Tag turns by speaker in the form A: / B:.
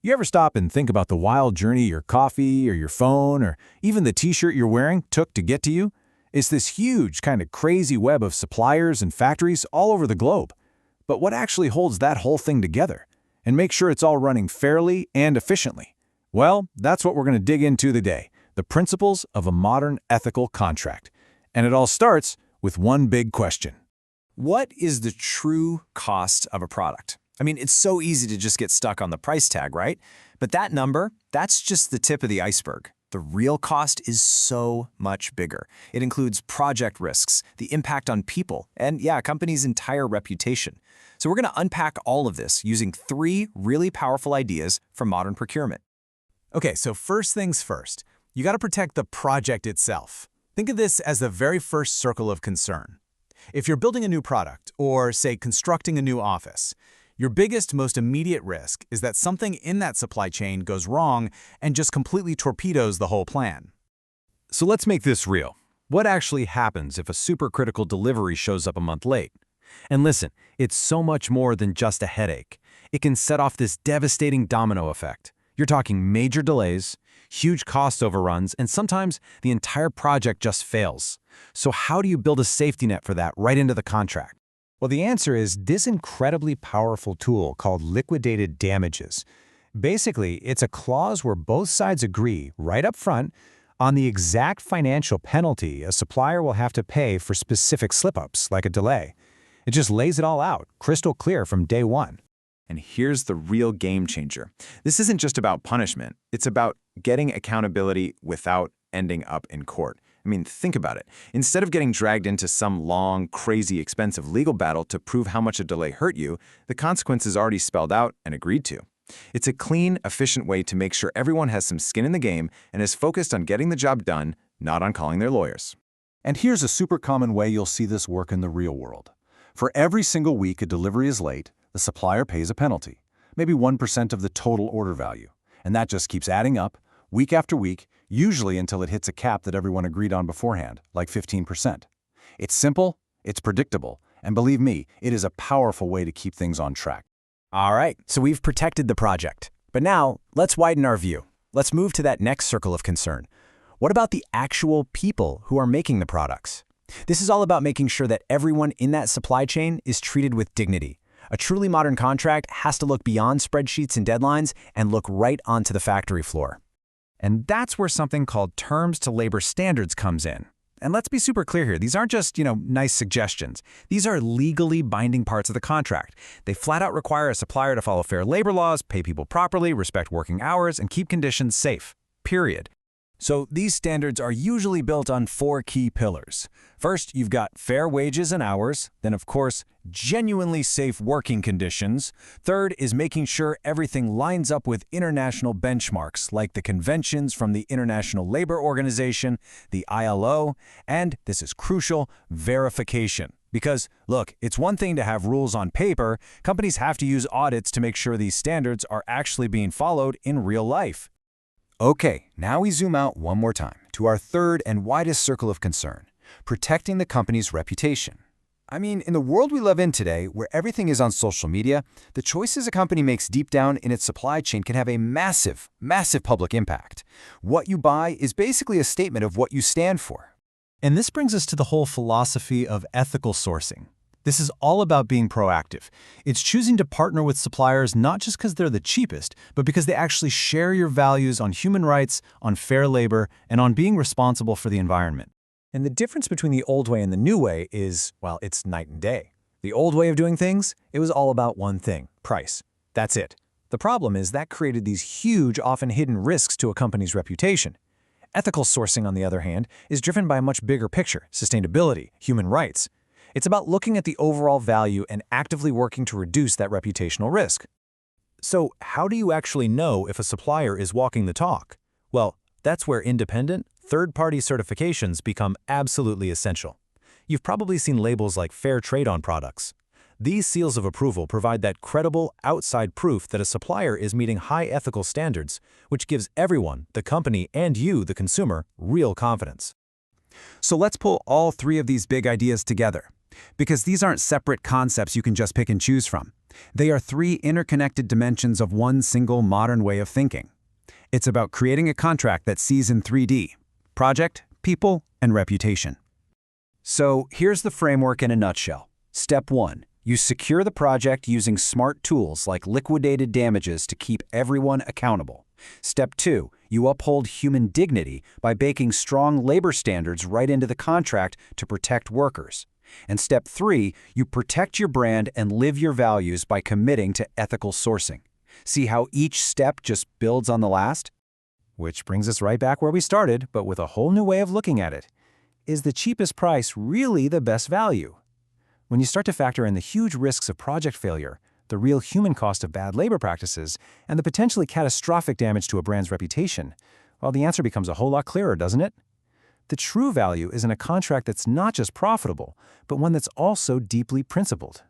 A: You ever stop and think about the wild journey your coffee or your phone or even the t-shirt you're wearing took to get to you? It's this huge, kind of crazy web of suppliers and factories all over the globe. But what actually holds that whole thing together and make sure it's all running fairly and efficiently? Well, that's what we're going to dig into today, the principles of a modern ethical contract. And it all starts with one big question.
B: What is the true cost of a product? I mean, it's so easy to just get stuck on the price tag, right? But that number, that's just the tip of the iceberg. The real cost is so much bigger. It includes project risks, the impact on people, and a company's entire reputation. So we're going to unpack all of this using 3 really powerful ideas from modern procurement.
A: Okay, so first things first, you got to protect the project itself. Think of this as the very first circle of concern. If you're building a new product or, say, constructing a new office, your biggest, most immediate risk is that something in that supply chain goes wrong and just completely torpedoes the whole plan. So let's make this real. What actually happens if a supercritical delivery shows up a month late? And listen, it's so much more than just a headache. It can set off this devastating domino effect. You're talking major delays, huge cost overruns, and sometimes the entire project just fails. So how do you build a safety net for that right into the contract? Well, the answer is this incredibly powerful tool called liquidated damages. Basically, it's a clause where both sides agree right up front on the exact financial penalty a supplier will have to pay for specific slip-ups, like a delay. It just lays it all out, crystal clear from day one.
B: And here's the real game changer. This isn't just about punishment. It's about getting accountability without ending up in court. I mean, think about it. Instead of getting dragged into some long, crazy, expensive legal battle to prove how much a delay hurt you, the consequence is already spelled out and agreed to. It's a clean, efficient way to make sure everyone has some skin in the game and is focused on getting the job done, not on calling their lawyers.
C: And here's a super common way you'll see this work in the real world. For every single week a delivery is late, the supplier pays a penalty, maybe 1% of the total order value. And that just keeps adding up, week after week, usually until it hits a cap that everyone agreed on beforehand, like 15%. It's simple, it's predictable, and believe me, it is a powerful way to keep things on track.
B: All right, so we've protected the project. But now, let's widen our view. Let's move to that next circle of concern. What about the actual people who are making the products? This is all about making sure that everyone in that supply chain is treated with dignity. A truly modern contract has to look beyond spreadsheets and deadlines and look right onto the factory floor. And that's where something called terms to labor standards comes in. And let's be super clear here. These aren't just, nice suggestions. These are legally binding parts of the contract. They flat out require a supplier to follow fair labor laws, pay people properly, respect working hours, and keep conditions safe. Period. So these standards are usually built on 4 key pillars. First, you've got fair wages and hours. Then, of course, genuinely safe working conditions. Third is making sure everything lines up with international benchmarks, like the conventions from the International Labor Organization, the ILO, and, this is crucial, verification. Because, look, it's one thing to have rules on paper. Companies have to use audits to make sure these standards are actually being followed in real life.
C: Okay, now we zoom out one more time to our third and widest circle of concern, protecting the company's reputation. I mean, in the world we live in today, where everything is on social media, the choices a company makes deep down in its supply chain can have a massive, massive public impact. What you buy is basically a statement of what you stand for.
A: And this brings us to the whole philosophy of ethical sourcing. This is all about being proactive. It's choosing to partner with suppliers not just because they're the cheapest, but because they actually share your values on human rights, on fair labor, and on being responsible for the environment. And the difference between the old way and the new way is, well, it's night and day. The old way of doing things, it was all about one thing, price. That's it. The problem is that created these huge, often hidden risks to a company's reputation. Ethical sourcing, on the other hand, is driven by a much bigger picture, sustainability, human rights. It's about looking at the overall value and actively working to reduce that reputational risk. So how do you actually know if a supplier is walking the talk? Well, that's where independent, third-party certifications become absolutely essential. You've probably seen labels like Fair Trade on products. These seals of approval provide that credible, outside proof that a supplier is meeting high ethical standards, which gives everyone, the company and you, the consumer, real confidence. So let's pull all 3 of these big ideas together.
B: Because these aren't separate concepts you can just pick and choose from. They are three interconnected dimensions of one single modern way of thinking. It's about creating a contract that sees in 3D: project, people, and reputation.
A: So here's the framework in a nutshell. Step 1. You secure the project using smart tools like liquidated damages to keep everyone accountable. Step 2. You uphold human dignity by baking strong labor standards right into the contract to protect workers. And Step 3. You protect your brand and live your values by committing to ethical sourcing. See how each step just builds on the last? Which brings us right back where we started, but with a whole new way of looking at it. Is the cheapest price really the best value? When you start to factor in the huge risks of project failure, the real human cost of bad labor practices, and the potentially catastrophic damage to a brand's reputation, well, the answer becomes a whole lot clearer, doesn't it? The true value is in a contract that's not just profitable, but one that's also deeply principled.